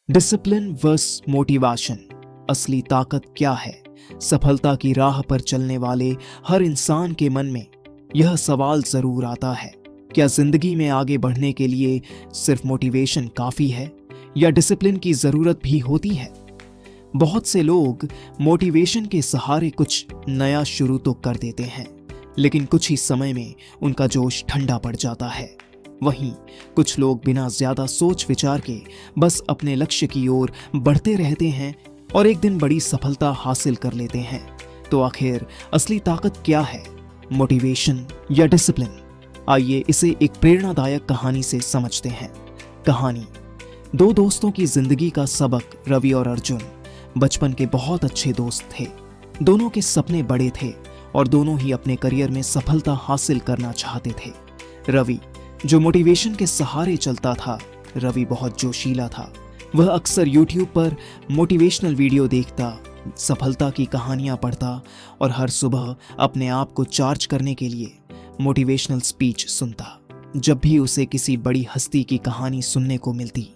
Discipline verse motivation, असली ताकत क्या है? सफलता की राह पर चलने वाले हर इंसान के मन में यह सवाल जरूर आता है, क्या जिंदगी में आगे बढ़ने के लिए सिर्फ मोटिवेशन काफी है या डिसिप्लिन की जरूरत भी होती है? बहुत से लोग मोटिवेशन के सहारे कुछ नया शुरू तो कर देते हैं, लेकिन कुछ ही समय में उनका जोश ठंडा पड़ जाता है। वहीं कुछ लोग बिना ज्यादा सोच विचार के बस अपने लक्ष्य की ओर बढ़ते रहते हैं और एक दिन बड़ी सफलता हासिल कर लेते हैं। तो आखिर असली ताकत क्या है, मोटिवेशन या डिसिप्लिन? आइए इसे एक प्रेरणादायक कहानी से समझते हैं। कहानी दो दोस्तों की जिंदगी का सबक। रवि और अर्जुन बचपन के बहुत अच्छे दोस्त थे। दोनों के सपने बड़े थे और दोनों ही अपने करियर में सफलता हासिल करना चाहते थे। रवि जो मोटिवेशन के सहारे चलता था। रवि बहुत जोशीला था। वह अक्सर YouTube पर मोटिवेशनल वीडियो देखता, सफलता की कहानियां पढ़ता और हर सुबह अपने आप को चार्ज करने के लिए मोटिवेशनल स्पीच सुनता। जब भी उसे किसी बड़ी हस्ती की कहानी सुनने को मिलती,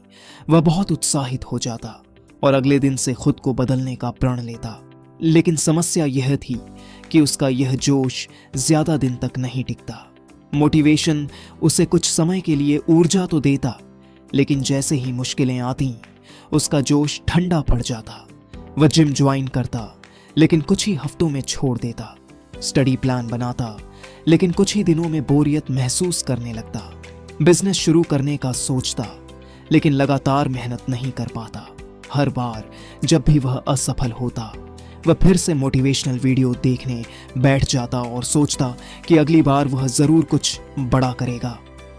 वह बहुत उत्साहित हो जाता और अगले दिन से खुद को बदलने का प्रण लेता। लेकिन समस्या यह थी कि उसका यह जोश ज्यादा दिन तक नहीं टिकता। मोटिवेशन उसे कुछ समय के लिए ऊर्जा तो देता, लेकिन जैसे ही मुश्किलें आती, उसका जोश ठंडा पड़ जाता। वह जिम ज्वाइन करता, लेकिन कुछ ही हफ्तों में छोड़ देता। स्टडी प्लान बनाता, लेकिन कुछ ही दिनों में बोरियत महसूस करने लगता। बिजनेस शुरू करने का सोचता, लेकिन लगातार मेहनत नहीं कर पाता। हर बार जब भी वह असफल होता, वह फिर से मोटिवेशनल वीडियो देखने बैठ जाता और सोचता कि अगली बार वह जरूर कुछ बड़ा करेगा।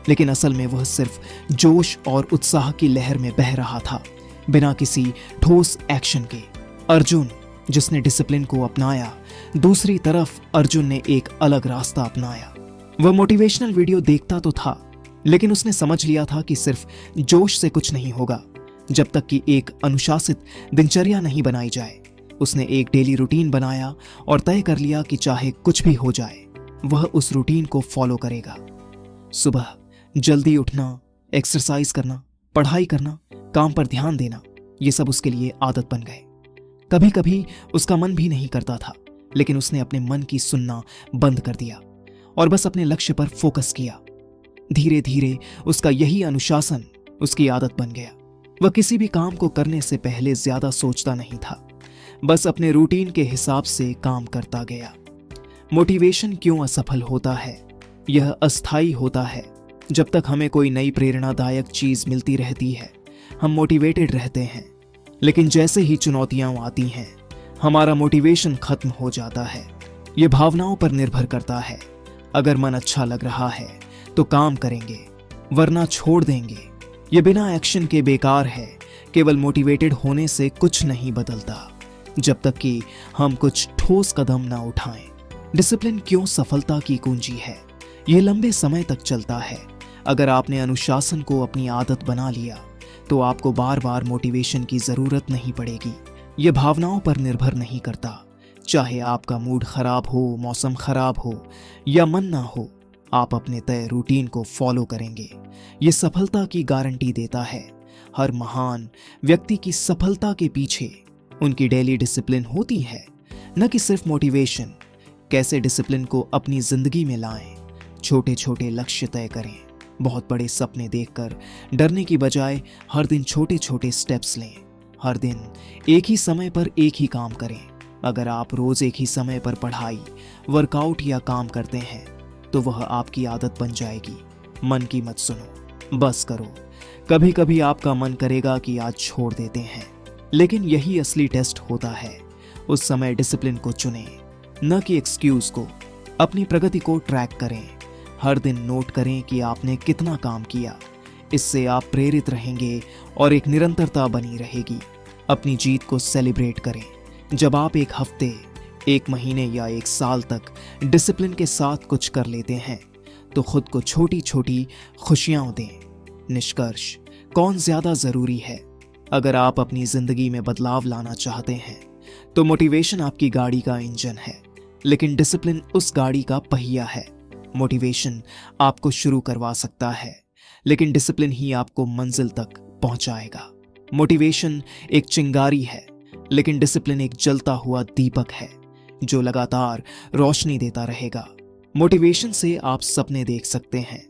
लेकिन असल में वह सिर्फ जोश और उत्साह की लहर में बह रहा था, बिना किसी ठोस एक्शन के। अर्जुन जिसने डिसिप्लिन को अपनाया, दूसरी तरफ अर्जुन ने एक अलग रास्ता अपनाया। वह मोटिवेशनल वीडियो देखता तो था, लेकिन उसने समझ लिया था कि सिर्फ जोश से कुछ नहीं होगा जब तक कि एक अनुशासित दिनचर्या नहीं बनाई जाए। उसने एक डेली रूटीन बनाया और तय कर लिया कि चाहे कुछ भी हो जाए, वह उस रूटीन को फॉलो करेगा। सुबह जल्दी उठना, एक्सरसाइज करना, पढ़ाई करना, काम पर ध्यान देना, ये सब उसके लिए आदत बन गए। कभी कभी उसका मन भी नहीं करता था, लेकिन उसने अपने मन की सुनना बंद कर दिया और बस अपने लक्ष्य पर फोकस किया। धीरे धीरे उसका यही अनुशासन उसकी आदत बन गया। वह किसी भी काम को करने से पहले ज्यादा सोचता नहीं था, बस अपने रूटीन के हिसाब से काम करता गया। मोटिवेशन क्यों असफल होता है? यह अस्थायी होता है। जब तक हमें कोई नई प्रेरणादायक चीज मिलती रहती है, हम मोटिवेटेड रहते हैं, लेकिन जैसे ही चुनौतियां आती हैं, हमारा मोटिवेशन खत्म हो जाता है। यह भावनाओं पर निर्भर करता है। अगर मन अच्छा लग रहा है तो काम करेंगे, वरना छोड़ देंगे। यह बिना एक्शन के बेकार है। केवल मोटिवेटेड होने से कुछ नहीं बदलता जब तक कि हम कुछ ठोस कदम ना उठाएं। डिसिप्लिन क्यों सफलता की कुंजी है? यह लंबे समय तक चलता है। अगर आपने अनुशासन को अपनी आदत बना लिया, तो आपको बार बार मोटिवेशन की जरूरत नहीं पड़ेगी। यह भावनाओं पर निर्भर नहीं करता। चाहे आपका मूड खराब हो, मौसम खराब हो या मन ना हो, आप अपने तय रूटीन को फॉलो करेंगे। यह सफलता की गारंटी देता है। हर महान व्यक्ति की सफलता के पीछे उनकी डेली डिसिप्लिन होती है, न कि सिर्फ मोटिवेशन। कैसे डिसिप्लिन को अपनी जिंदगी में लाएं? छोटे छोटे लक्ष्य तय करें। बहुत बड़े सपने देखकर डरने की बजाय हर दिन छोटे छोटे स्टेप्स लें। हर दिन एक ही समय पर एक ही काम करें। अगर आप रोज एक ही समय पर पढ़ाई, वर्कआउट या काम करते हैं, तो वह आपकी आदत बन जाएगी। मन की मत सुनो, बस करो। कभी कभी आपका मन करेगा कि आज छोड़ देते हैं, लेकिन यही असली टेस्ट होता है। उस समय डिसिप्लिन को चुनें, न कि एक्सक्यूज को। अपनी प्रगति को ट्रैक करें। हर दिन नोट करें कि आपने कितना काम किया। इससे आप प्रेरित रहेंगे और एक निरंतरता बनी रहेगी। अपनी जीत को सेलिब्रेट करें। जब आप एक हफ्ते, एक महीने या एक साल तक डिसिप्लिन के साथ कुछ कर लेते हैं, तो खुद को छोटी छोटी खुशियां दें। निष्कर्ष, कौन ज्यादा जरूरी है? अगर आप अपनी जिंदगी में बदलाव लाना चाहते हैं, तो मोटिवेशन आपकी गाड़ी का इंजन है, लेकिन डिसिप्लिन उस गाड़ी का पहिया है। मोटिवेशन आपको शुरू करवा सकता है, लेकिन डिसिप्लिन ही आपको मंजिल तक पहुंचाएगा। मोटिवेशन एक चिंगारी है, लेकिन डिसिप्लिन एक जलता हुआ दीपक है जो लगातार रोशनी देता रहेगा। मोटिवेशन से आप सपने देख सकते हैं,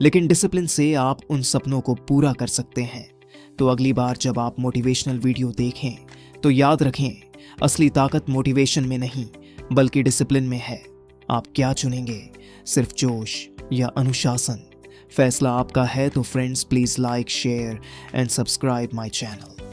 लेकिन डिसिप्लिन से आप उन सपनों को पूरा कर सकते हैं। तो अगली बार जब आप मोटिवेशनल वीडियो देखें तो याद रखें, असली ताकत मोटिवेशन में नहीं बल्कि डिसिप्लिन में है। आप क्या चुनेंगे, सिर्फ जोश या अनुशासन? फैसला आपका है। तो friends, please like, share and subscribe my channel.